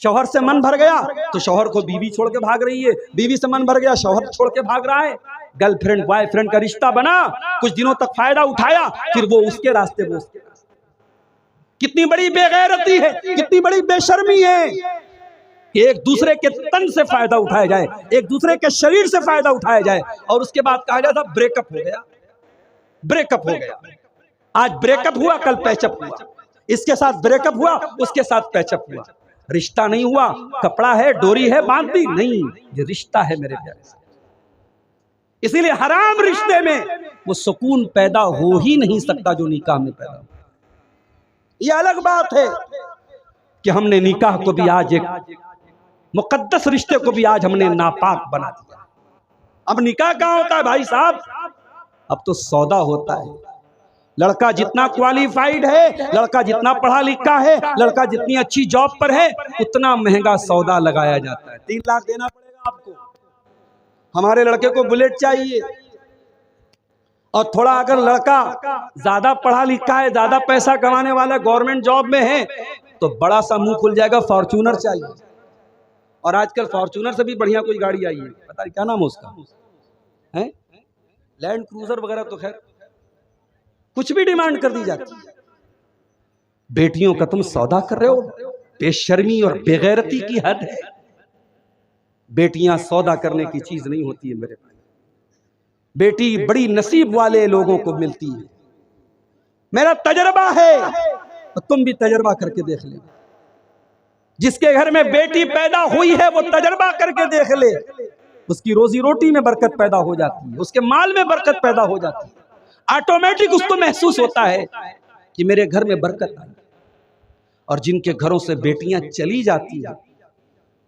शौहर से मन भर गया तो शौहर को बीवी छोड़ के भाग रही है, बीवी से मन भर गया शौहर छोड़ के भाग रहा है। गर्लफ्रेंड बॉयफ्रेंड का रिश्ता बना, कुछ दिनों तक फायदा उठाया, फिर वो उसके रास्ते वो उसके रास्ते। कितनी बड़ी बेगैरती है, कितनी बड़ी बेशर्मी है कि एक दूसरे के तन से फायदा उठाया जाए, एक दूसरे के शरीर से फायदा उठाया जाए और उसके बाद कहा जाता ब्रेकअप हो गया, ब्रेकअप हो गया। आज ब्रेकअप हुआ, कल पैचअप हुआ, इसके साथ ब्रेकअप हुआ, उसके साथ पैचअप हुआ। रिश्ता नहीं हुआ, कपड़ा है, डोरी है, बांध दी नहीं, ये रिश्ता है मेरे प्यारे से। इसीलिए हराम रिश्ते में वो सुकून पैदा हो ही नहीं सकता जो निकाह में पैदा हो। ये अलग बात है कि हमने निकाह को भी आज एक मुकद्दस रिश्ते को भी आज हमने नापाक बना दिया। अब निकाह कहाँ होता है भाई साहब? अब तो सौदा होता है। लड़का जितना क्वालिफाइड है, लड़का जितना पढ़ा लिखा है, लड़का जितनी अच्छी जॉब पर है, उतना महंगा सौदा लगाया जाता है। 3 लाख देना पड़ेगा आपको। हमारे लड़के को बुलेट चाहिए, और थोड़ा अगर लड़का ज्यादा पढ़ा लिखा है, ज्यादा पैसा कमाने वाला, गवर्नमेंट जॉब में है, तो बड़ा सा मुंह खुल जाएगा, फॉर्च्यूनर चाहिए। और आजकल फॉर्च्यूनर से भी बढ़िया कोई गाड़ी आई है, पता नहीं क्या नाम है उसका, है लैंड क्रूजर वगैरह, तो खैर कुछ भी डिमांड कर दी जाती है। बेटियों का तुम सौदा कर रहे हो, बेशर्मी और बेगैरती की हद है। बेटियां सौदा करने की चीज नहीं होती है मेरे भाई। बेटी बड़ी नसीब वाले लोगों को मिलती है। मेरा तजर्बा है, तो तुम भी तजर्बा करके देख ले। जिसके घर में बेटी पैदा हुई है वो तजर्बा करके देख ले, उसकी रोजी रोटी में बरकत पैदा हो जाती है, उसके माल में बरकत पैदा हो जाती है। ऑटोमेटिक उसको महसूस होता है कि मेरे घर में बरकत आई। और जिनके घरों से बेटियां चली जाती हैं,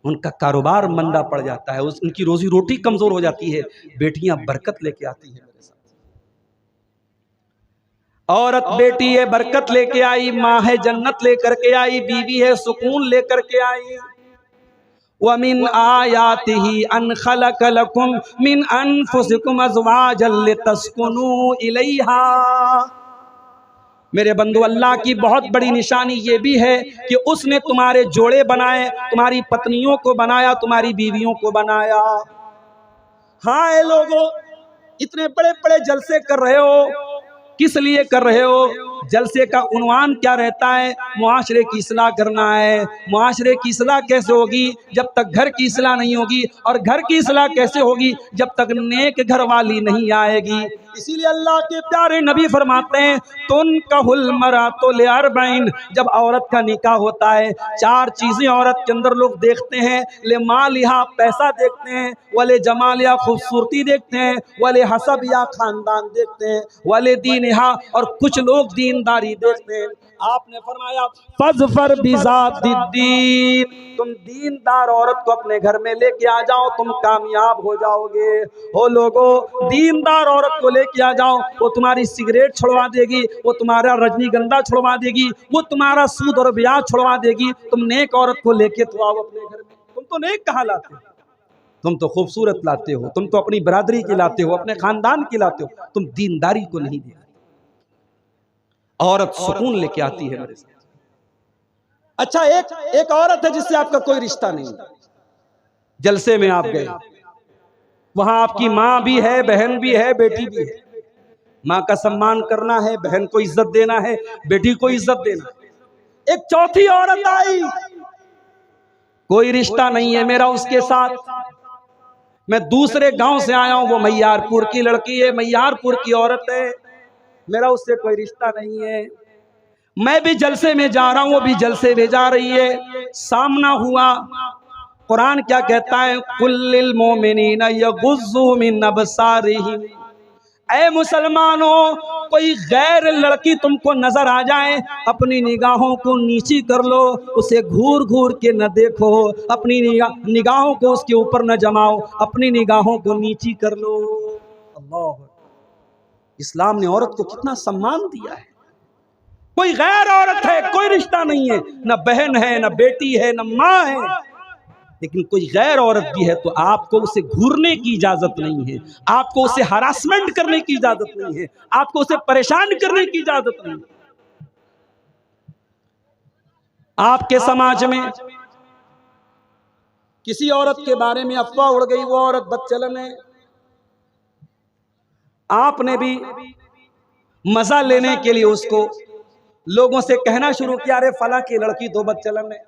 उनका कारोबार मंदा पड़ जाता है, उनकी रोजी रोटी कमजोर हो जाती है। बेटियां बरकत लेके आती है मेरे साथ। औरत बेटी है, बरकत लेके आई, माँ है जन्नत लेकर के आई, बीवी है सुकून लेकर के आई। वमिन आयातिही अन खलक लकुम मिन अनफुसिकुम अज़वाजन लितस्कुनू इलैहा। मेरे बंधु, अल्लाह की बहुत बड़ी निशानी ये भी है कि उसने तुम्हारे जोड़े बनाए, तुम्हारी पत्नियों को बनाया, तुम्हारी बीवियों को बनाया। हाँ ए लोगों, इतने बड़े बड़े जलसे कर रहे हो, किस लिए कर रहे हो? जलसे का उन्वान क्या रहता है? मुआशरे की इस्लाह करना है। मुआशरे की इस्लाह कैसे होगी? जब तक घर की इस्लाह नहीं होगी। और घर की इस्लाह कैसे होगी? जब तक नेक घर वाली नहीं आएगी। इसीलिए अल्लाह के प्यारे नबी फरमाते हैं, तुनकहुल मरातु लिअरबईन। जब औरत का निकाह होता है, 4 चीजें औरत के अंदर लोग देखते हैं। ले मालिहा, पैसा देखते हैं, वले जमालिया, खूबसूरती देखते हैं, वले हसब या खानदान देखते हैं, वले दीनहा, और कुछ लोग दीनदारी देखते हैं। आपने फरमाया फज़फर बिज़ातिद्दीन, तुम दीनदार औरत को अपने घर में लेके आ जाओ, तुम कामयाब हो जाओगे। हो लोगों, दीनदार औरत को लेके आ जाओ, वो तुम्हारी सिगरेट छुड़वा देगी, वो तुम्हारा रजनीगंधा छुड़वा देगी, वो तुम्हारा सूद और ब्याज छुड़वा देगी। तुम नेक औरत को लेके तो आओ अपने घर में। तुम तो नेक कहाँ लाते हो? तुम तो खूबसूरत लाते हो, तुम तो अपनी बरादरी की लाते हो, अपने खानदान की लाते हो, तुम दीनदारी को नहीं देखते। औरत सुकून लेके आती है मेरे साथ। अच्छा, एक औरत है जिससे आपका कोई रिश्ता नहीं, जलसे में आप गए, वहां आपकी माँ भी है, बहन भी है, बेटी भी है। माँ का सम्मान करना है, बहन को इज्जत देना है, बेटी को इज्जत देना है। एक चौथी औरत आई, कोई रिश्ता नहीं है मेरा उसके साथ, मैं दूसरे गांव से आया हूं, वो मैयारपुर की लड़की है, मैयारपुर की औरत है, मेरा उससे कोई रिश्ता नहीं है। मैं भी जलसे में जा रहा हूं, वो भी जलसे में जा रही है, सामना हुआ। कुरान क्या कहता है? कुल्लिल मोमिनीना यगुज़्ज़ू मिन अबसारिहिम। ऐ मुसलमानों, कोई गैर लड़की तुमको नजर आ जाए, अपनी निगाहों को नीची कर लो, उसे घूर घूर के न देखो, अपनी निगाहों को उसके ऊपर न जमाओ, अपनी निगाहों को नीची कर लो। अल्लाह, इस्लाम ने औरत को कितना सम्मान दिया है। कोई गैर औरत है, कोई रिश्ता नहीं है, न बहन है, न बेटी है, न माँ है, लेकिन कोई गैर औरत भी है तो आपको उसे घूरने की इजाजत नहीं है, आपको उसे हरासमेंट करने की इजाजत नहीं है, आपको उसे परेशान करने की इजाजत नहीं है। आपके समाज में किसी औरत के बारे में अफवाह उड़ गई, वो औरत बदचलन है, आपने भी मजा लेने के लिए उसको लोगों से कहना शुरू किया, अरे फला की लड़की तो बदचलन है।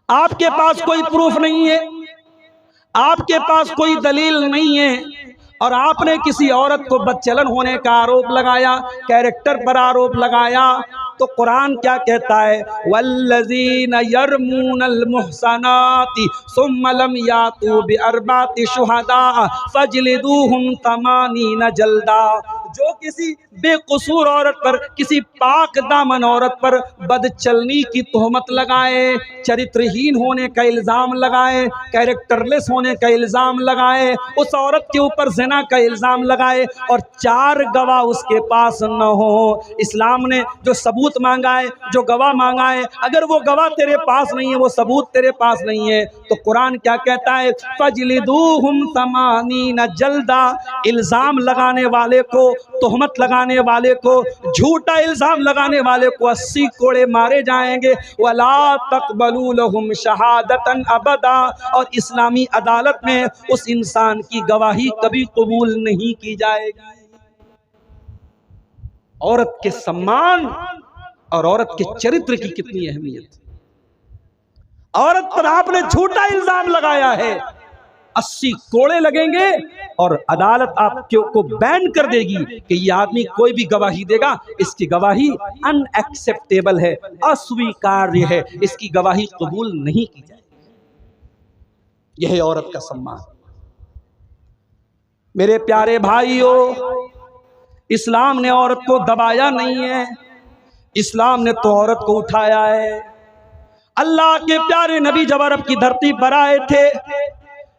आपके पास कोई प्रूफ नहीं है, आपके पास कोई दलील नहीं है, और आपने किसी औरत को बदचलन होने का आरोप लगाया, कैरेक्टर पर आरोप लगाया। तो कुरान क्या कहता है, वल्लज़ीना यरमूनल मुहसनाति सुम्मा लम यातू बिअरबाति शुहदा फजलिदूहुम तमानीना जल्दा। जो किसी बेकसूर औरत पर, किसी पाक दामन औरत पर बदचलनी की तोहमत लगाए, चरित्रहीन होने का इल्जाम लगाए, कैरेक्टरलेस होने का इल्जाम लगाए, उस औरत के ऊपर ज़िना का इल्जाम लगाए और 4 गवाह उसके पास न हो, इस्लाम ने जो सबूत मांगा है, जो गवाह मांगा है, अगर वो गवाह तेरे पास नहीं है, वो सबूत तेरे पास नहीं है, तो कुरान क्या कहता है, फजलिदूहुम तमानीना जल्दा। इल्जाम लगाने वाले को, तोहमत लगाने वाले को, झूठा इल्जाम लगाने वाले को 80 कोड़े मारे जाएंगे। वला तक़बलू लहुम शहादतन अबदा। और इस्लामी अदालत में उस इंसान की गवाही कभी कबूल नहीं की जाएगी। औरत के सम्मान और औरत के चरित्र की कितनी अहमियत। औरत पर आपने झूठा इल्जाम लगाया है, 80 कोड़े लगेंगे और अदालत आपको बैन कर देगी कि ये आदमी कोई भी गवाही देगा, इसकी गवाही अनएक्सेप्टेबल है, अस्वीकार्य है, इसकी गवाही कबूल नहीं की जाएगी। यह है औरत का सम्मान। मेरे प्यारे भाइयों, इस्लाम ने औरत को दबाया नहीं है, इस्लाम ने तो औरत को उठाया है। अल्लाह के प्यारे नबी जब अरब की धरती पर आए थे,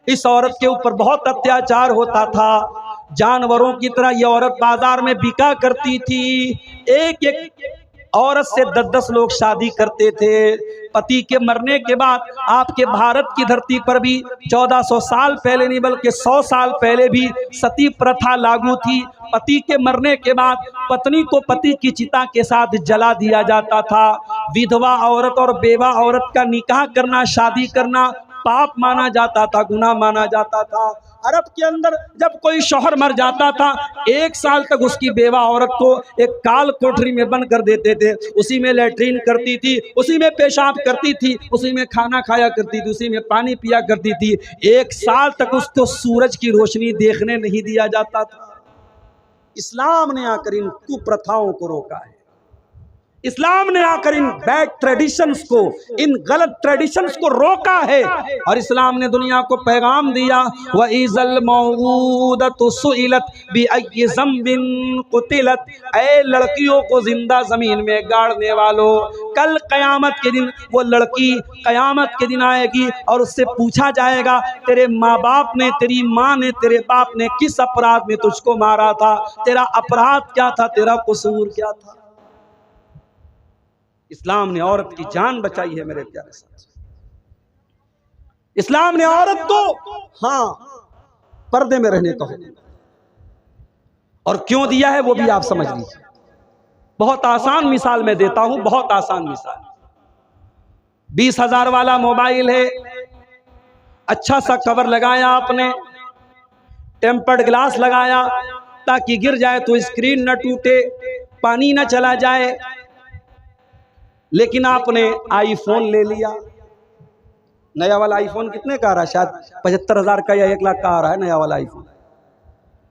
इस औरत के ऊपर बहुत अत्याचार होता था। जानवरों की तरह यह औरत बाजार में बिका करती थी। एक एक औरत से 10-10 लोग शादी करते थे। पति के मरने के बाद आपके भारत की धरती पर भी 1400 साल पहले नहीं बल्कि 100 साल पहले भी सती प्रथा लागू थी। पति के मरने के बाद पत्नी को पति की चिता के साथ जला दिया जाता था। विधवा औरत और बेवा औरत का निकाह करना, शादी करना पाप माना जाता था, गुनाह माना जाता था। अरब के अंदर जब कोई शौहर मर जाता था, 1 साल तक उसकी बेवा औरत को एक काल कोठरी में बंद कर देते थे। उसी में लैट्रीन करती थी, उसी में पेशाब करती थी, उसी में खाना खाया करती थी, उसी में पानी पिया करती थी। 1 साल तक उसको सूरज की रोशनी देखने नहीं दिया जाता था। इस्लाम ने आकर इन कुप्रथाओं को रोका है। इस्लाम ने आकर इन बैड ट्रेडिशंस को, इन गलत ट्रेडिशंस को रोका है। और इस्लाम ने दुनिया को पैगाम दिया, व इज़ल मौऊदतु सुइलत बिअय्यि ज़ंबिन कुतिलत। ऐ लड़कियों को जिंदा जमीन में गाड़ने वालों, कल कयामत के दिन वो लड़की कयामत के दिन आएगी और उससे पूछा जाएगा, तेरे माँ बाप ने, तेरी माँ ने, तेरे बाप ने किस अपराध में तुझको मारा था, तेरा अपराध क्या था, तेरा कसूर क्या था। इस्लाम ने औरत की जान बचाई है मेरे प्यारे साथी। इस्लाम ने औरत को पर्दे में रहने का हुक्म और क्यों दिया है वो भी आप समझ लीजिए। बहुत आसान मिसाल मैं देता हूं, बहुत आसान मिसाल। 20,000 वाला मोबाइल है, अच्छा सा कवर लगाया आपने, टेम्पर्ड ग्लास लगाया ताकि गिर जाए तो स्क्रीन न टूटे, पानी न चला जाए। लेकिन आपने आईफोन ले लिया। नया वाला आईफोन कितने का आ रहा है? शायद 75,000 का या 1 लाख का आ रहा है नया वाला आईफोन।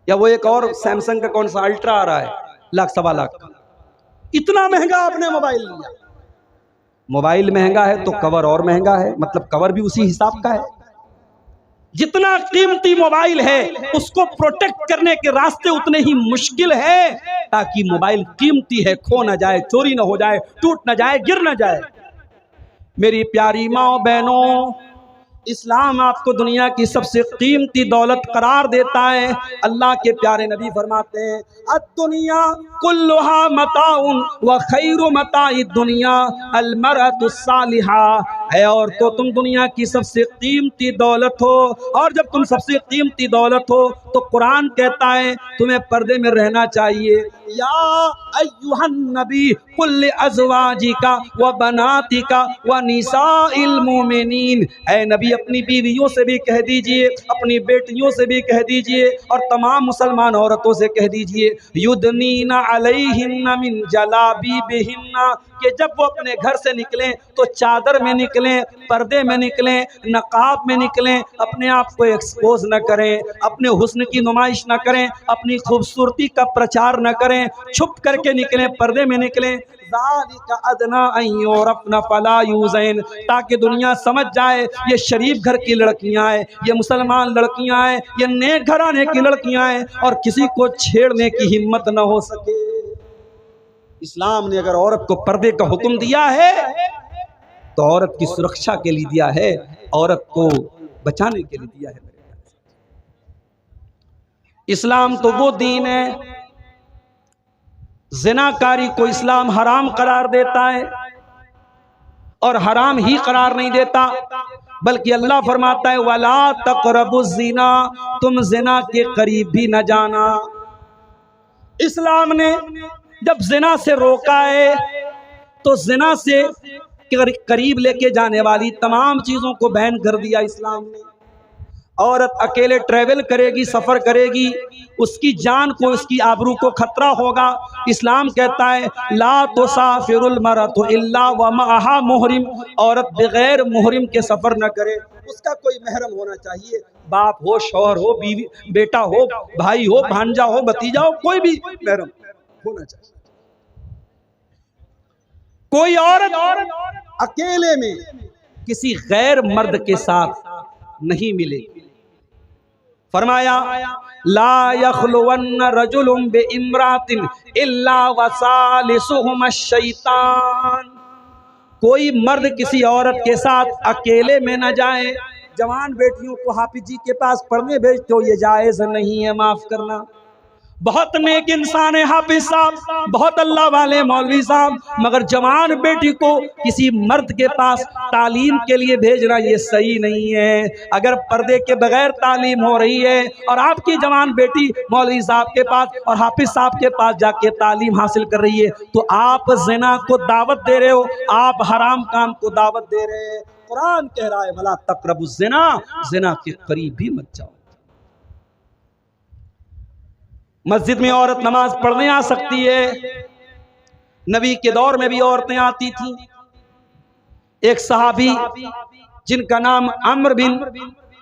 या वो एक और सैमसंग का कौन सा अल्ट्रा आ रहा है, 1,00,000-1.25 लाख का। इतना महंगा आपने मोबाइल लिया। मोबाइल महंगा है तो कवर और महंगा है, मतलब कवर भी उसी हिसाब का है। जितना कीमती मोबाइल है उसको प्रोटेक्ट करने के रास्ते उतने ही मुश्किल है, ताकि मोबाइल कीमती है, खो ना जाए, चोरी ना हो जाए, टूट ना जाए, गिर ना जाए। मेरी प्यारी माँ बहनों, इस्लाम आपको दुनिया की सबसे कीमती दौलत करार देता है। अल्लाह के प्यारे नबी फरमाते हैं, अद्दुनिया कुल्लुहा मताउन व खैरु मताइद दुनिया अल मरअतु सालिहा। है और तो तुम दुनिया की सबसे कीमती दौलत हो, और जब तुम सबसे कीमती दौलत हो तो कुरान कहता है तुम्हें पर्दे में रहना चाहिए। या अय्युहन नबी कुल अज़वाजिका व बनातिका व निसाइल मोमिनीन, ऐ नबी अपनी बीवियों से भी कह दीजिए, अपनी बेटियों से भी कह दीजिए, और तमाम मुसलमान औरतों से कह दीजिए युदनीना अलैहिन्ना मिन जलाबीबिहिन्ना, कि जब वो अपने घर से निकलें तो चादर में निकलें, पर्दे में निकलें, नकाब में निकलें, अपने आप को एक्सपोज न करें, अपने हुस्न की नुमाइश न करें, अपनी खूबसूरती का प्रचार न करें, छुप करके निकलें, पर्दे में निकलें। ज़ालिका अदना अन युरफ़ना फला यूज़ैन, ताकि दुनिया समझ जाए ये शरीफ घर की लड़कियां हैं, ये मुसलमान लड़कियां हैं, ये नेक घराने की लड़कियां हैं, और किसी को छेड़ने की हिम्मत न हो सके। इस्लाम ने अगर औरत को पर्दे का हुक्म दिया है तो औरत की सुरक्षा के लिए दिया है, औरत को बचाने के लिए दिया है। इस्लाम तो वो दीन है, ज़िनाकारी को इस्लाम हराम करार देता है, और हराम ही करार नहीं देता, बल्कि अल्लाह फरमाता है वला तक़रबुज़ ज़िना, तुम ज़िना के करीब भी न जाना। इस्लाम ने जब ज़िना से रोका है तो ज़िना से करीब लेके जाने वाली तमाम चीज़ों को बैन कर दिया इस्लाम ने। औरत अकेले ट्रैवल करेगी, सफ़र करेगी, उसकी जान को, उसकी आबरू को खतरा होगा। इस्लाम कहता है ला तुसाफिरुल मरअतु इल्ला व मअहा मुहरिम, औरत बगैर मुहरिम के सफ़र न करे, उसका कोई महरम होना चाहिए, बाप हो, शौहर हो, बीवी, बेटा हो, भाई हो, भांजा हो, भतीजा हो, कोई भी महरम होना चाहिए। कोई औरत अकेले में किसी गैर मर्द के साथ नहीं मिलेगी। फरमाया ला यखलुवन्न रजुलुम बिइम्रातिन इल्ला वसालिसुहुम शैतान, कोई मर्द किसी औरत के साथ अकेले में न जाए। जवान बेटियों को हाफिज जी के पास पढ़ने भेजते हो, ये जायज़ नहीं है, माफ़ करना। बहुत नेक इंसान है हाफिज साहब, बहुत अल्लाह वाले मौलवी साहब, मगर जवान बेटी को किसी मर्द के पास तालीम के लिए भेजना ये सही नहीं है। अगर पर्दे के बगैर तालीम हो रही है और आपकी जवान बेटी मौलवी साहब के पास और हाफिज साहब के पास जाके तालीम हासिल कर रही है, तो आप ज़िना को दावत दे रहे हो, आप हराम काम को दावत दे रहे हैं। कुरान कह रहा है वला तक़रबुज़ ज़िना, ज़िना के करीब भी मत जाओ। मस्जिद में औरत नमाज पढ़ने आ सकती है, नबी के दौर में भी औरतें आती थीं। एक सहाबी जिनका नाम अम्र बिन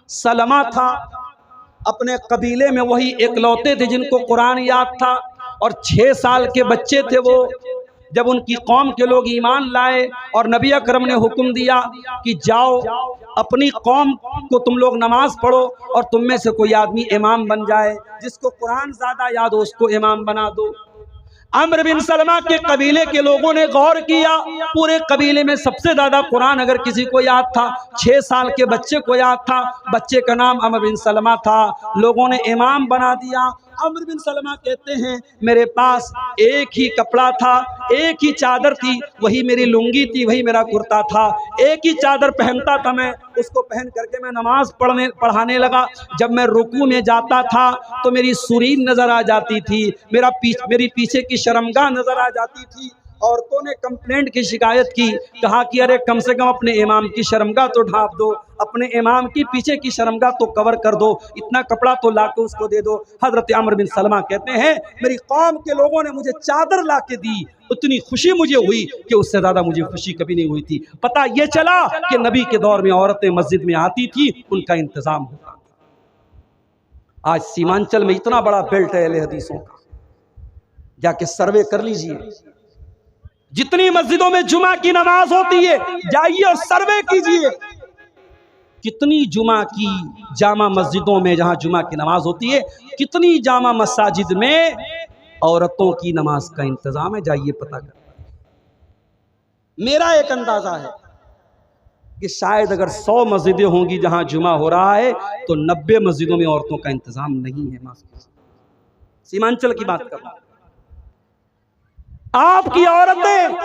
सलमा था, अपने कबीले में वही एकलौते थे जिनको कुरान याद था, और 6 साल के बच्चे थे वो। जब उनकी कौम के लोग ईमान लाए और नबी अकरम ने हुक्म दिया कि जाओ अपनी कौम को तुम लोग नमाज पढ़ो और तुम में से कोई आदमी इमाम बन जाए, जिसको कुरान ज़्यादा याद हो उसको इमाम बना दो। अम्र बिन सलमा के कबीले के लोगों ने गौर किया, पूरे कबीले में सबसे ज़्यादा कुरान अगर किसी को याद था, 6 साल के बच्चे को याद था, बच्चे का नाम अम्र बिन सलमा था, लोगों ने इमाम बना दिया। अम्र बिन सलमा कहते हैं मेरे पास एक ही कपड़ा था, एक ही चादर थी, वही मेरी लुंगी थी, वही मेरा कुर्ता था, एक ही चादर पहनता था मैं, उसको पहन करके मैं नमाज पढ़ाने लगा। जब मैं रुकू में जाता था तो मेरी सुरीन नज़र आ जाती थी, मेरी पीछे की शर्मगाह नज़र आ जाती थी। औरतों ने कंप्लेंट की, शिकायत की, कहा कि अरे कम से कम अपने इमाम की शर्मगाह तो ढाँप दो, अपने इमाम की पीछे की शर्मगाह तो कवर कर दो, इतना कपड़ा तो ला के उसको दे दो। हज़रत अम्र बिन सलमा कहते हैं मेरी कौम के लोगों ने मुझे चादर ला के दी, उतनी खुशी मुझे हुई कि उससे ज़्यादा मुझे खुशी कभी नहीं हुई थी। पता ये चला कि नबी के दौर में औरतें मस्जिद में आती थी, उनका इंतज़ाम होता था। आज सीमांचल में इतना बड़ा बेल्ट है अहले हदीसों का, जाके सर्वे कर लीजिए, जितनी मस्जिदों में जुमा की नमाज होती है जाइए और सर्वे कीजिए, कितनी जुमा की जामा मस्जिदों में जहां जुमा की नमाज होती है, कितनी जामा मसाजिद में औरतों की नमाज का इंतजाम है, जाइए पता कर। मेरा एक अंदाजा है कि शायद अगर 100 मस्जिदें होंगी जहां जुमा हो रहा है तो 90 मस्जिदों में औरतों का इंतजाम नहीं है। सीमांचल की बात कर रहा हूं। आपकी औरतें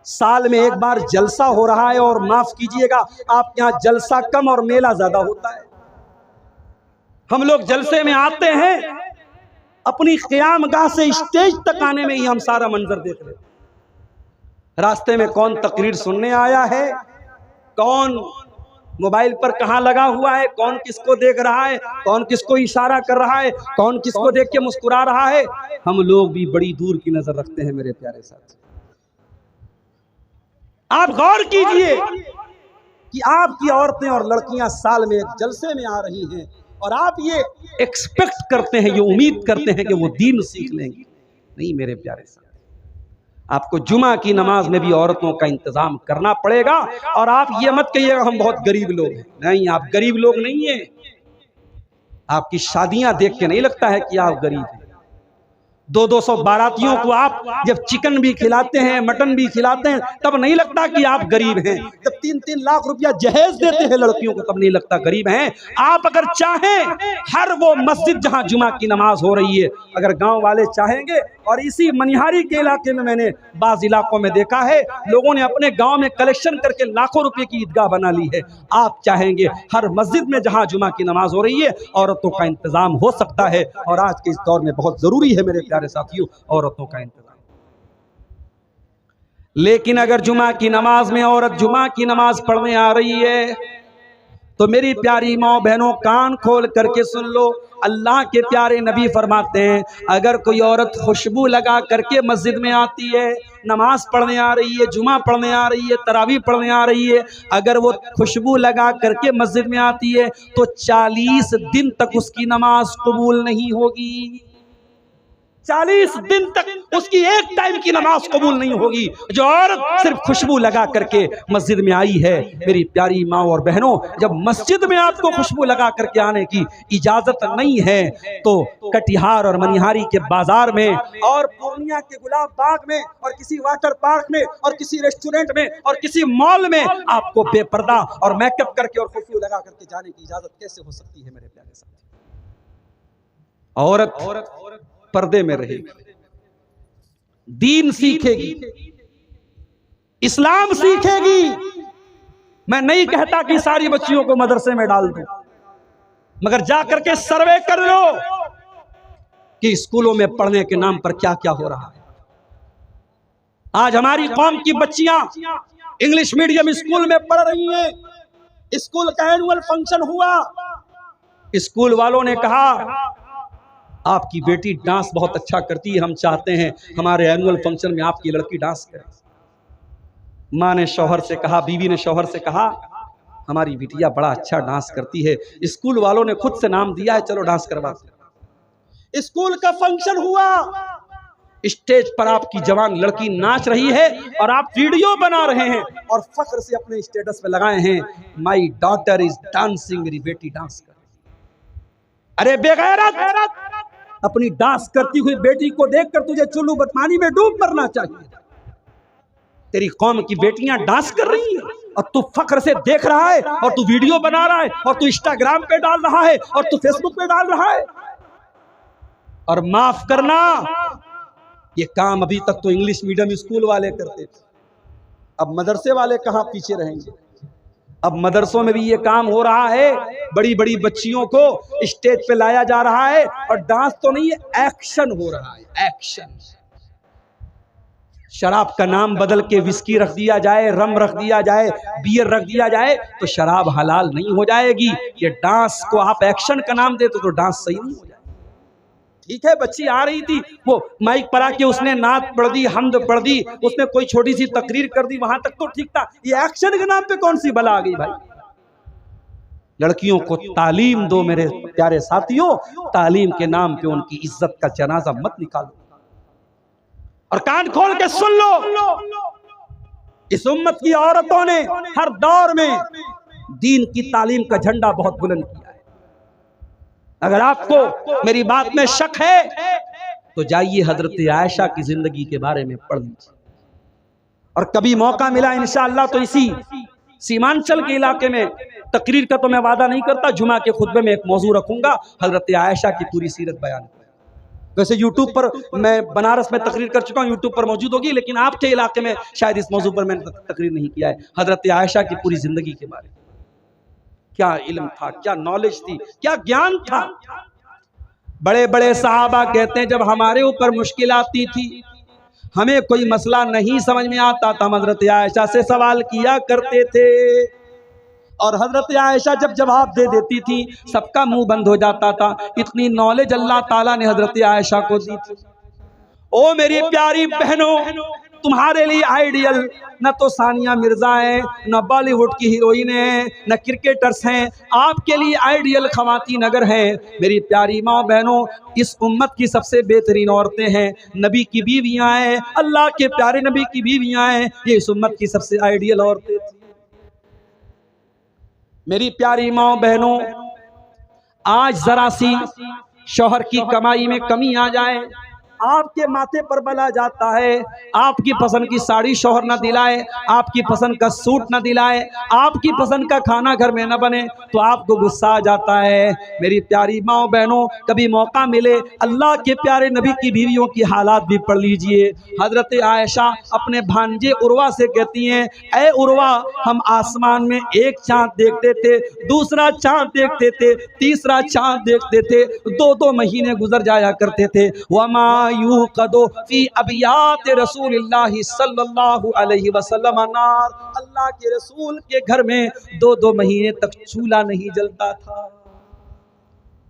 साल में एक बार जलसा हो रहा है, और माफ कीजिएगा आप यहाँ जलसा कम और मेला ज्यादा होता है। हम लोग जलसे में आते हैं, अपनी क़यामगाह से स्टेज तक आने में ही हम सारा मंजर देख रहे हैं। रास्ते में कौन तकरीर सुनने आया है, कौन मोबाइल पर कहाँ लगा हुआ है, कौन किसको देख रहा है, कौन किसको इशारा कर रहा है, कौन किसको देख के मुस्कुरा रहा है, हम लोग भी बड़ी दूर की नजर रखते हैं। मेरे प्यारे साथी, आप गौर कीजिए कि आपकी औरतें और लड़कियां साल में एक जलसे में आ रही हैं, और आप ये एक्सपेक्ट करते हैं, ये उम्मीद करते हैं कि वो दीन सीख लेंगी। नहीं मेरे प्यारे साथी, आपको जुमा की नमाज में भी औरतों का इंतजाम करना पड़ेगा। और आप ये मत कहिएगा हम बहुत गरीब लोग हैं। नहीं, आप गरीब लोग नहीं हैं। आपकी शादियां देख के नहीं लगता है कि आप गरीब हैं। 200 बारातियों को आप जब चिकन भी खिलाते हैं, मटन भी खिलाते हैं, तब नहीं लगता कि आप गरीब हैं। जब 3-3 लाख रुपया जहेज देते हैं लड़कियों को, तब नहीं लगता गरीब हैं। आप अगर चाहें, हर वो मस्जिद जहां जुमा की नमाज हो रही है, अगर गांव वाले चाहेंगे, और इसी मनिहारी के इलाके में मैंने बाज़ इलाकों में देखा है, लोगों ने अपने गांव में कलेक्शन करके लाखों रुपए की ईदगाह बना ली है। आप चाहेंगे, हर मस्जिद में जहां जुमा की नमाज हो रही है, औरतों का इंतजाम हो सकता है। और आज के इस दौर में बहुत जरूरी है मेरे प्यारे साथियों, औरतों का इंतजाम। लेकिन अगर जुमा की नमाज में औरत जुमा की नमाज पढ़ने आ रही है, तो मेरी प्यारी माँ बहनों, कान खोल करके सुन लो। अल्लाह के प्यारे नबी फरमाते हैं, अगर कोई औरत खुशबू लगा करके मस्जिद में आती है, नमाज पढ़ने आ रही है, जुमा पढ़ने आ रही है, तरावी पढ़ने आ रही है, अगर वो खुशबू लगा करके मस्जिद में आती है, तो 40 दिन तक उसकी नमाज कबूल नहीं होगी। 40 दिन तक उसकी एक टाइम की नमाज कबूल नहीं होगी। जो औरत सिर्फ खुशबू लगा करके मस्जिद में आई है, मेरी प्यारी माँ और बहनों, जब मस्जिद में आपको खुशबू लगा करके आने की इजाजत नहीं है, तो कटिहार और मनिहारी के बाजार में, और पूर्णिया के गुलाब बाग में, और किसी वाटर पार्क में, और किसी रेस्टोरेंट में, और किसी मॉल में आपको बेपर्दा और मेकअप करके और खुशबू लगा करके जाने की इजाजत कैसे हो सकती है? मेरे प्यारे साथी, औरत पर्दे में रहेगी, दीन सीखेगी, इस्लाम सीखेगी। मैं नहीं कहता कि सारी बच्चियों को मदरसे में डाल दो, मगर जा करके सर्वे कर लो कि स्कूलों में पढ़ने के नाम पर क्या क्या हो रहा है। आज हमारी कौम की बच्चियां इंग्लिश मीडियम स्कूल में पढ़ रही हैं। स्कूल का एनुअल फंक्शन हुआ, स्कूल वालों ने कहा आपकी बेटी डांस बहुत अच्छा करती है, हम चाहते हैं हमारे एनुअल फंक्शन में आपकी लड़की डांस करे। माँ ने शौहर से कहा, बीवी ने शौहर से कहा, हमारी बिटिया बड़ा अच्छा डांस करती है, स्कूल वालों ने खुद से नाम दिया है, चलो डांस करवाते। स्कूल का फंक्शन हुआ, स्टेज पर आपकी जवान लड़की नाच रही है, और आप वीडियो बना रहे हैं और फख्र से अपने स्टेटस पे लगाए हैं, माई डॉटर इज डांसिंग, मेरी बेटी डांस कर। अरे बेगैरत, अपनी डांस करती हुई बेटी को देखकर तुझे चुल्लू बदमानी में डूब मरना चाहिए। तेरी कौम की बेटियां डांस कर रही हैं और तू फख्र से देख रहा है, और तू वीडियो बना रहा है, और तू इंस्टाग्राम पे डाल रहा है, और तू फेसबुक पे डाल रहा है। और माफ करना, ये काम अभी तक तो इंग्लिश मीडियम स्कूल वाले करते थे, अब मदरसे वाले कहां पीछे रहेंगे। अब मदरसों में भी ये काम हो रहा है, बड़ी बड़ी बच्चियों को स्टेज पे लाया जा रहा है, और डांस तो नहीं है, एक्शन हो रहा है, एक्शन। शराब का नाम बदल के विस्की रख दिया जाए, रम रख दिया जाए, बियर रख दिया जाए, तो शराब हलाल नहीं हो जाएगी। ये डांस को आप एक्शन का नाम दे तो डांस सही नहीं हो जाएगा। ठीक है, बच्ची आ रही थी, वो माइक पर आके उसने नात पढ़ दी, हमद पढ़ दी, उसने कोई छोटी सी तकरीर कर दी, वहां तक तो ठीक था। ये एक्शन के नाम पे कौन सी बला आ गई भाई? लड़कियों को तालीम दो मेरे प्यारे साथियों, तालीम के नाम पे उनकी इज्जत का जनाजा मत निकालो। और कान खोल के सुन लो, इस उम्मत की औरतों ने हर दौर में दीन की तालीम का झंडा बहुत बुलंद किया है। अगर आपको मेरी बात में शक है तो जाइए हजरत आयशा की जिंदगी के बारे में पढ़ लीजिए, और कभी मौका मिला इंशाअल्लाह तो इसी सीमांचल के इलाके में, तकरीर का तो मैं वादा नहीं करता, जुमा के खुतबे में एक मौजू रखूंगा, हजरत आयशा की पूरी सीरत बयान। वैसे यूट्यूब पर मैं बनारस में तकरीर कर चुका हूँ, यूट्यूब पर मौजूद होगी, लेकिन आपके इलाके में शायद इस मौजू पर मैंने तकरीर नहीं किया है। हजरत आयशा की पूरी जिंदगी के बारे में क्या इल्म था, क्या नॉलेज थी, क्या ज्ञान था। बड़े बड़े सहाबा कहते हैं जब हमारे ऊपर मुश्किल आती थी, हमें कोई मसला नहीं समझ में आता था, हम हजरत आयशा से सवाल किया करते थे और हजरत आयशा जब जवाब दे देती थी सबका मुंह बंद हो जाता था। इतनी नॉलेज अल्लाह ताला ने हजरत आयशा को दी थी। ओ मेरी प्यारी बहनों, तुम्हारे लिए आइडियल न तो सानिया मिर्जा है, न बॉलीवुड की हीरोइन है, न क्रिकेटर्स हैं, आपके लिए आइडियल खवातीन अगर हैं, मेरी प्यारी माँ बहनों, इस उम्मत की सबसे बेहतरीन औरतें हैं, नबी की बीवियां हैं, अल्लाह के प्यारे नबी की बीवियां हैं, ये इस उम्मत की सबसे आइडियल औरतें थी। मेरी प्यारी माँ बहनों, आज जरा सी शौहर की कमाई में कमी आ जाए, आपके माथे पर बला जाता है, आपकी पसंद की साड़ी शौहर न दिलाए, आपकी पसंद का सूट न दिलाए, आपकी पसंद का खाना घर में न बने, तो आपको गुस्सा आ जाता है। मेरी प्यारी माँ बहनों, कभी मौका मिले अल्लाह के प्यारे नबी की बीवियों की हालात भी पढ़ लीजिए। हजरत आयशा अपने भांजे उर्वा से कहती हैं, ऐ उर्वा, हम आसमान में एक चांद देखते थे, दूसरा चांद देखते थे, तीसरा चांद देखते थे, 2-2 महीने गुजर जाया करते थे। वमा यूक़दु फी अबियात रसूलिल्लाहि सल्लल्लाहु अलैहि वसल्लम नार, अल्लाह के रसूल के घर में 2-2 महीने तक चूल्हा नहीं जलता था।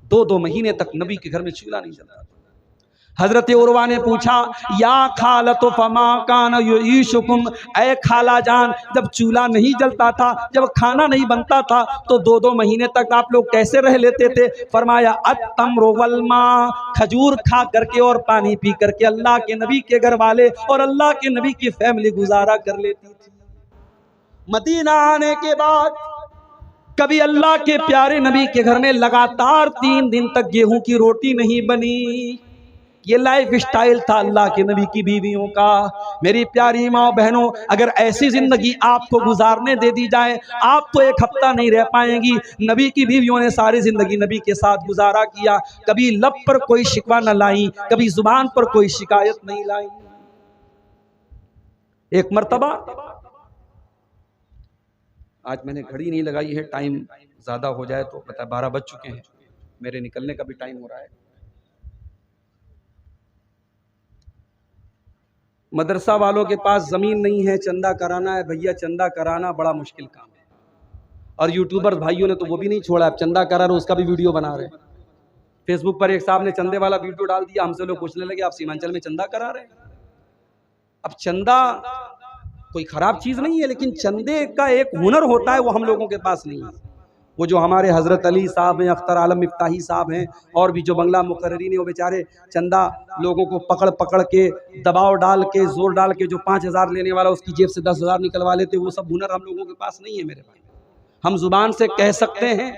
2-2 महीने तक नबी के घर में चूल्हा नहीं जलता था। हजरत उर्वा ने पूछा, या खालतो फमा कान युईशुकुम, ऐ खाला जान, जब चूल्हा नहीं जलता था, जब खाना नहीं बनता था, तो 2-2 महीने तक आप लोग कैसे रह लेते थे? फरमाया, अत्तम्रु वल मा, खजूर खा करके और पानी पी करके अल्लाह के नबी के घर वाले और अल्लाह के नबी की फैमिली गुजारा कर लेती थी। मदीना आने के बाद कभी अल्लाह के प्यारे नबी के घर में लगातार 3 दिन तक गेहूं की रोटी नहीं बनी। ये लाइफ स्टाइल था अल्लाह के नबी की बीवियों का। मेरी प्यारी माँ बहनों, अगर ऐसी जिंदगी आपको गुजारने दे दी जाए, आप तो 1 हफ्ता नहीं रह पाएंगी। नबी की बीवियों ने सारी जिंदगी नबी के साथ गुजारा किया, कभी लब पर कोई शिकवा न लाई, कभी जुबान पर कोई शिकायत नहीं लाई। एक मर्तबा, आज मैंने घड़ी नहीं लगाई है, टाइम ज्यादा हो जाए तो पता है 12 बज चुके हैं, मेरे निकलने का भी टाइम हो रहा है। मदरसा वालों के पास ज़मीन नहीं है, चंदा कराना है, भैया चंदा कराना बड़ा मुश्किल काम है। और यूट्यूबर भाइयों ने तो वो भी नहीं छोड़ा, अब चंदा करा रहे उसका भी वीडियो बना रहे। फेसबुक पर एक साहब ने चंदे वाला वीडियो डाल दिया, हमसे लोग पूछने लगे आप सीमांचल में चंदा करा रहे हैं। अब चंदा कोई ख़राब चीज़ नहीं है, लेकिन चंदे का एक हुनर होता है, वो हम लोगों के पास नहीं है। वो जो हमारे हज़रत अली साहब हैं, अख्तर आलम मिफ्ताही साहब हैं, और भी जो बंगला मुकर्रीन हैं, वो बेचारे चंदा लोगों को पकड़ पकड़ के, दबाव डाल के, जोर डाल के, जो 5000 लेने वाला उसकी जेब से 10,000 निकलवा लेते, वो सब हुनर हम लोगों के पास नहीं है मेरे भाई। हम जुबान से कह सकते हैं,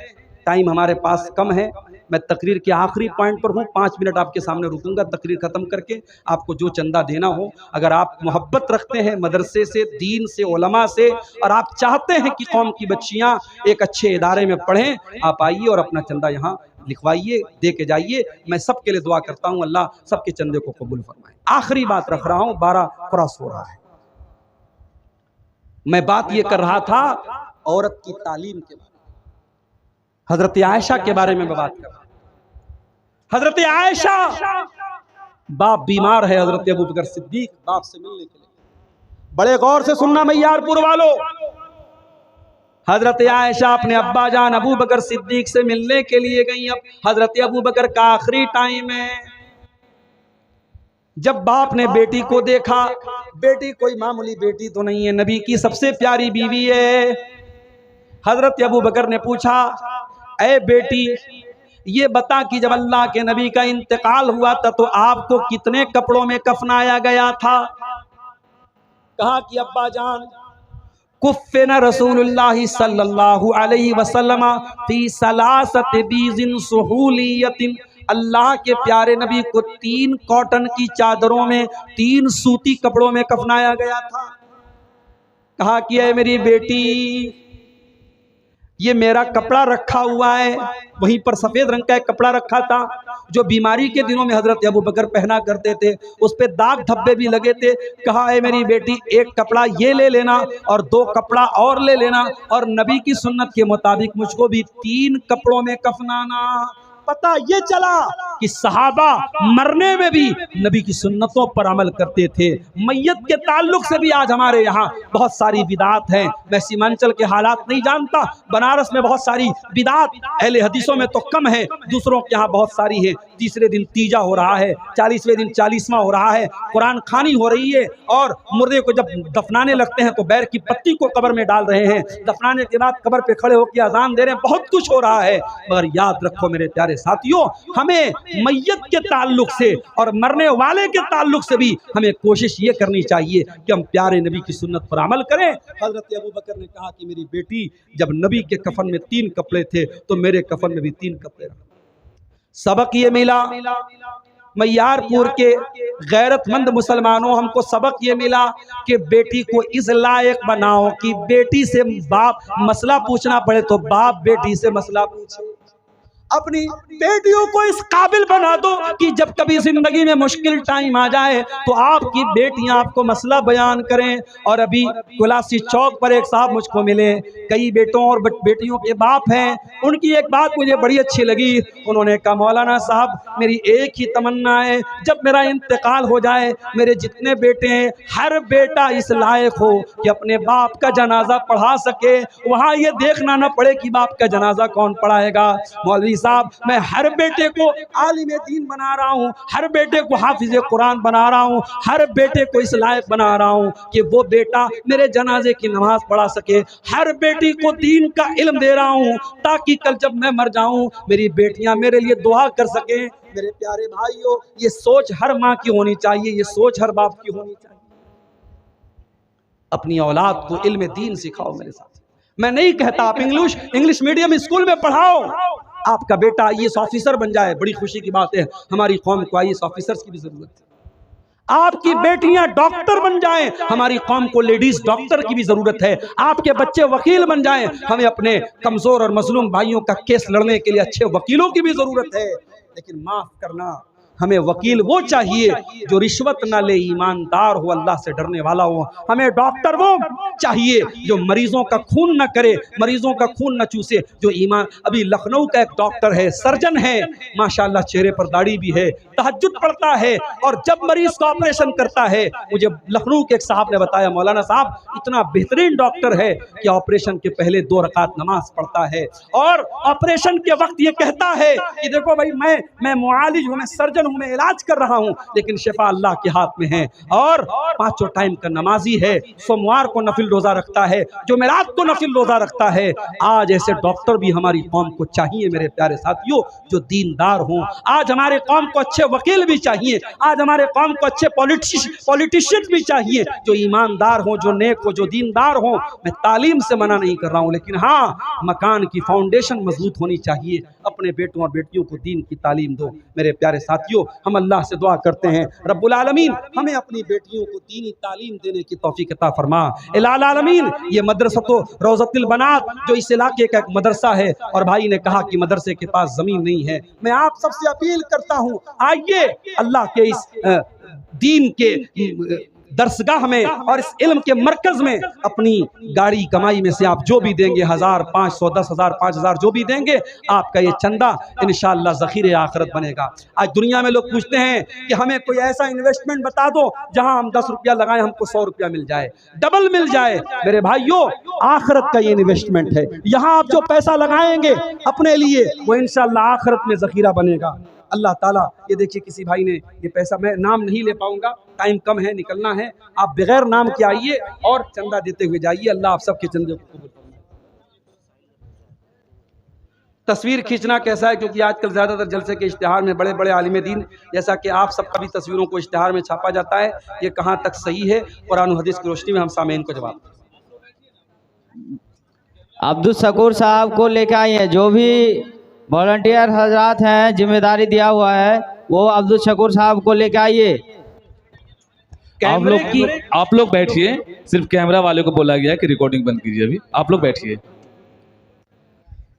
टाइम हमारे पास कम है। मैं तकरीर के आखिरी पॉइंट पर हूँ, 5 मिनट आपके सामने रुकूंगा तकरीर ख़त्म करके। आपको जो चंदा देना हो, अगर आप मोहब्बत रखते हैं मदरसे से, दीन से, उलमा से, और आप चाहते हैं कि कौम की बच्चियाँ एक अच्छे इदारे में पढ़ें, आप आइए और अपना चंदा यहाँ लिखवाइए, दे के जाइए। मैं सबके लिए दुआ करता हूँ, अल्लाह सबके चंदे को कबूल फरमाए। आखिरी बात रख रहा हूँ, 12 क्रॉस हो रहा है। मैं बात ये कर रहा था औरत की तालीम के बारे में, हजरत आयशा के बारे में मैं बात कर रहा हूं। हजरत आयशा, बाप बीमार है, हजरत अबू बकर सिद्दीक बाप से मिलने के लिए, बड़े गौर से सुनना मैयारपुर वालों, हजरत आयशा अपने अब्बा जान अबू बकर सिद्दीक से मिलने के लिए गई। अब हजरत अबू बकर का आखिरी टाइम है। जब बाप ने बेटी को देखा, बेटी कोई मामूली बेटी तो नहीं है, नबी की सबसे प्यारी बीवी है। हजरत अबू बकर ने पूछा, ऐ बेटी, ये बता कि जब अल्लाह के नबी का इंतकाल हुआ था तो आपको कितने कपड़ों में कफनाया गया था? कहा कि अब्बा जान, कुफ़्फ़िना रसूलुल्लाह सल्लल्लाहु अलैहि वसल्लम फी सलासत बीज़िन सुहूलियतिन, अल्लाह के प्यारे नबी को 3 कॉटन की चादरों में, 3 सूती कपड़ों में कफनाया गया था। कहा कि ऐ मेरी बेटी, ये मेरा कपड़ा रखा हुआ है, वहीं पर सफेद रंग का एक कपड़ा रखा था जो बीमारी के दिनों में हजरत अबू बकर पहना करते थे, उस पे दाग धब्बे भी लगे थे। कहा है मेरी बेटी एक कपड़ा ये ले लेना और 2 कपड़ा और ले लेना, और नबी की सुन्नत के मुताबिक मुझको भी 3 कपड़ों में कफनाना। पता ये चला कि सहाबा मरने में भी नबी की सुन्नतों पर अमल करते थे। मैयत के ताल्लुक से भी आज हमारे यहाँ बहुत सारी बिदात हैं। मैं सीमांचल के हालात नहीं जानता, बनारस में बहुत सारी बिदात अहले हदीसों में तो कम है, दूसरों के यहाँ बहुत सारी है। तीसरे दिन तीजा हो रहा है, 40वें दिन 40वां हो रहा है, कुरान खानी हो रही है, और मुर्दे को जब दफनाने लगते हैं तो बैर की पत्ती को कब्र में डाल रहे हैं, दफनाने के बाद कब्र पे खड़े होकर अजान दे रहे हैं, बहुत कुछ हो रहा है। मगर याद रखो मेरे प्यारे साथियों, हमें मैयत के ताल्लुक से और मरने वाले के ताल्लुक से भी हमें कोशिश ये करनी चाहिए कि हम प्यारे नबी की सुन्नत पर अमल करें। हजरत अबू बकर ने कहा कि मेरी बेटी, जब नबी के कफन में 3 कपड़े थे तो मेरे कफन में भी 3 कपड़े। सबक ये मिला, मैयारपुर के गैरतमंद मुसलमानों, हमको सबक ये मिला कि बेटी को इस लायक बनाओ कि बेटी से बाप मसला पूछना पड़े तो बाप बेटी से मसला पूछे। अपनी बेटियों को इस काबिल बना दो कि जब कभी जिंदगी में मुश्किल टाइम आ जाए तो आपकी बेटियां आपको मसला बयान करें। और अभी कुलासी चौक पर एक साहब मुझको मिले, कई बेटों और बेटियों के बाप हैं। उनकी एक बात मुझे बड़ी अच्छी लगी, उन्होंने कहा मौलाना साहब मेरी एक ही तमन्ना है, जब मेरा इंतकाल हो जाए मेरे जितने बेटे हैं हर बेटा इस लायक हो कि अपने बाप का जनाजा पढ़ा सके, वहाँ ये देखना न पड़े कि बाप का जनाजा कौन पढ़ाएगा। मौलवी साहब मैं हर बेटे को आलिम दीन बना रहा हूँ, हर बेटे को हाफिज कुरान बना रहा हूँ, हर बेटे को इस लायक बना रहा हूँ कि वो बेटा मेरे जनाजे की नमाज पढ़ा सके, हर बेटी को दीन का इल्म दे रहा हूँ ताकि कल जब मैं मर जाऊँ मेरी बेटियां मेरे लिए दुआ कर सकें। मेरे प्यारे भाइयों, ये सोच हर माँ की होनी चाहिए, ये सोच हर बाप की होनी चाहिए। अपनी औलाद को इल्म दीन सिखाओ। मेरे साथ मैं नहीं कहता आप इंग्लिश मीडियम स्कूल में पढ़ाओ, आपका बेटा आईएएस ऑफिसर बन जाए, बड़ी खुशी की बात है। हमारी कौम को आईएएस ऑफिसर्स की भी जरूरत है। आपकी बेटियां डॉक्टर बन जाएं, हमारी कौम को लेडीज डॉक्टर की भी जरूरत है। आपके बच्चे वकील बन जाएं, हमें अपने कमजोर और मजलूम भाइयों का केस लड़ने के लिए अच्छे वकीलों की भी जरूरत है। लेकिन माफ करना, हमें वकील वो चाहिए जो रिश्वत ना ले, ईमानदार हो, अल्लाह से डरने वाला हो। हमें डॉक्टर वो चाहिए जो मरीजों का खून न करे, मरीजों का खून न चूसे, जो ईमान। अभी लखनऊ का एक डॉक्टर है, सर्जन है, माशाल्लाह चेहरे पर दाढ़ी भी है, तहज्जुद पढ़ता है, और जब मरीज का ऑपरेशन करता है, मुझे लखनऊ के एक साहब ने बताया मौलाना साहब इतना बेहतरीन डॉक्टर है कि ऑपरेशन के पहले 2 रकात नमाज पढ़ता है, और ऑपरेशन के वक्त ये कहता है कि देखो भाई मैं मुआलिज हूँ, मैं सर्जन, मैं इलाज कर रहा हूं, लेकिन शिफा अल्लाह के हाथ में है। और 5 टाइम का नमाजी है, सोमवार को नफिल रोजा रखता है, जुमेरात को नफिल रोजा रखता है। आज ऐसे डॉक्टर भी हमारी कौम को चाहिए मेरे प्यारे साथियों, जो दीनदार हों। आज हमारे कौम को अच्छे वकील भी चाहिए, आज हमारे कौम को अच्छे पॉलिटिशियन भी चाहिए जो ईमानदार हों, जो नेक हो, जो दीनदार हों। मैं तालीम से मना नहीं कर रहा हूं, लेकिन हाँ, मकान की फाउंडेशन मजबूत होनी चाहिए। अपने बेटों और बेटियों को दीन की तालीम दो। मेरे प्यारे साथियों, हम अल्लाह से दुआ करते हैं रब्बुल आलमीन हमें अपनी बेटियों को दीनी तालीम देने की तौफीक अता फरमा। इलाल आलमीन, ये मदरसा रौज़तुल बनात जो इस इलाके का एक मदरसा है, और भाई ने कहा कि मदरसे के पास ज़मीन नहीं है, मैं आप सबसे अपील करता हूँ, आइए अल्लाह के इस दीन के दरसगाह में और इस इल्म के मरकज में अपनी गाड़ी कमाई में से आप जो भी देंगे, 1000, 500, 10,000, 5,000 जो भी देंगे, आपका ये चंदा इंशाअल्लाह ज़ख़ीरे आखिरत बनेगा। आज दुनिया में लोग पूछते हैं कि हमें कोई ऐसा इन्वेस्टमेंट बता दो जहां हम 10 रुपया लगाएं हमको 100 रुपया मिल जाए, डबल मिल जाए। मेरे भाइयों, आखिरत का ये इन्वेस्टमेंट है। यहाँ आप जो पैसा लगाएंगे अपने लिए, वो इंशाअल्लाह आखिरत में ज़ख़ीरा बनेगा। अल्लाह ताला, ये देखिए किसी भाई ने ये पैसा, मैं नाम नहीं ले पाऊंगा, टाइम कम है, निकलना है, आप बगैर नाम के आइए और चंदा देते हुए जाइए। अल्लाह आप सबके चंदे को कबूल फरमाए। तस्वीर खींचना कैसा है, क्योंकि आजकल ज़्यादातर जलसे के इश्तिहार में बड़े बड़े आलिम दीन, जैसा कि आप सबका भी तस्वीरों को इश्तिहार में छापा जाता है, ये कहाँ तक सही है? कुरान हदीस की रोशनी में हम सामीन को जवाब। अब्दुल शकूर साहब को लेकर आए हैं, जो भी वॉलंटियर हजरात हैं, जिम्मेदारी दिया हुआ है, वो अब्दुल शकूर साहब को लेकर आइए। आप लोग बैठिए, सिर्फ कैमरा वाले को बोला गया है कि रिकॉर्डिंग बंद कीजिए। अभी आप लोग बैठिए।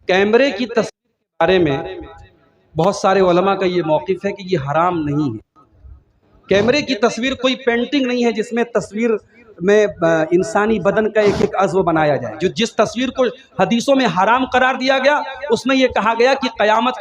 कैमरे की तस्वीर के बारे में बहुत सारे उलमा का ये मौक़िफ़ है कि ये हराम नहीं है। कैमरे की तस्वीर कोई पेंटिंग नहीं है जिसमें तस्वीर में इंसानी बदन का एक एक अज़्व बनाया जाए। जो जिस तस्वीर को हदीसों में हराम करार दिया गया उसमें यह कहा गया कि क़यामत